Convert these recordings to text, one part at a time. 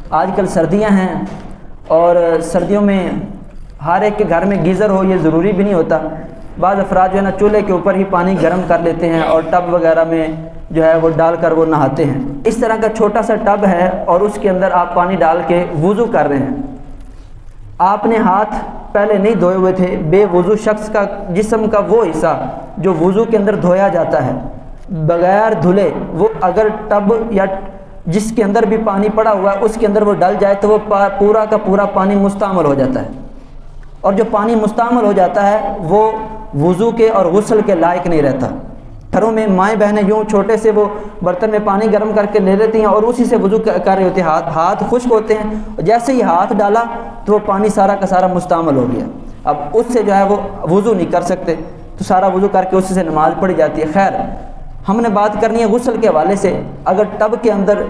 آج کل سردیاں ہیں اور سردیوں میں ہر ایک کے گھر میں گیزر ہو یہ ضروری بھی نہیں ہوتا. بعض افراد جو ہے نا چولہے کے اوپر ہی پانی گرم کر لیتے ہیں اور ٹب وغیرہ میں جو ہے وہ ڈال کر وہ نہاتے ہیں. اس طرح کا چھوٹا سا ٹب ہے اور اس کے اندر آپ پانی ڈال کے وضو کر رہے ہیں. آپ نے ہاتھ پہلے نہیں دھوئے ہوئے تھے. بے وضو شخص کا جسم کا وہ حصہ جو وضو کے اندر دھویا جاتا ہے بغیر دھلے، وہ اگر ٹب یا جس کے اندر بھی پانی پڑا ہوا ہے اس کے اندر وہ ڈل جائے تو وہ پورا کا پورا پانی مستعمل ہو جاتا ہے. اور جو پانی مستعمل ہو جاتا ہے وہ وضو کے اور غسل کے لائق نہیں رہتا. گھروں میں مائیں بہنیں یوں چھوٹے سے وہ برتن میں پانی گرم کر کے لے لیتی ہیں اور اسی سے وضو کر رہے ہوتے ہیں. ہاتھ خشک ہوتے ہیں، جیسے ہی ہاتھ ڈالا تو وہ پانی سارا کا سارا مستعمل ہو گیا. اب اس سے جو ہے وہ وضو نہیں کر سکتے تو سارا وضو کر کے اسی سے نماز پڑھی جاتی ہے. خیر، ہم نے بات کرنی ہے غسل کے حوالے سے. اگر ٹب کے اندر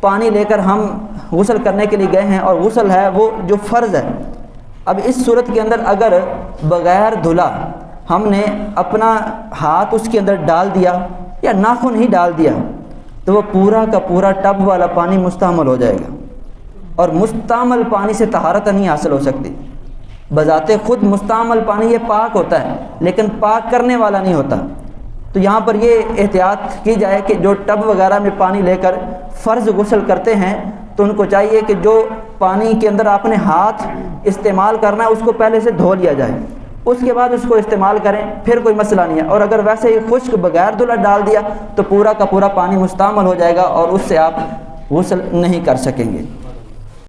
پانی لے کر ہم غسل کرنے کے لیے گئے ہیں اور غسل ہے وہ جو فرض ہے، اب اس صورت کے اندر اگر بغیر دھلا ہم نے اپنا ہاتھ اس کے اندر ڈال دیا یا ناخن ہی ڈال دیا تو وہ پورا کا پورا ٹب والا پانی مستعمل ہو جائے گا. اور مستعمل پانی سے طہارت نہیں حاصل ہو سکتی. بذات خود مستعمل پانی یہ پاک ہوتا ہے لیکن پاک کرنے والا نہیں ہوتا. تو یہاں پر یہ احتیاط کی جائے کہ جو ٹب وغیرہ میں پانی لے کر فرض غسل کرتے ہیں تو ان کو چاہیے کہ جو پانی کے اندر آپ نے ہاتھ استعمال کرنا ہے اس کو پہلے سے دھو لیا جائے، اس کے بعد اس کو استعمال کریں، پھر کوئی مسئلہ نہیں ہے. اور اگر ویسے ہی خشک بغیر دھلا ڈال دیا تو پورا کا پورا پانی مستعمل ہو جائے گا اور اس سے آپ غسل نہیں کر سکیں گے.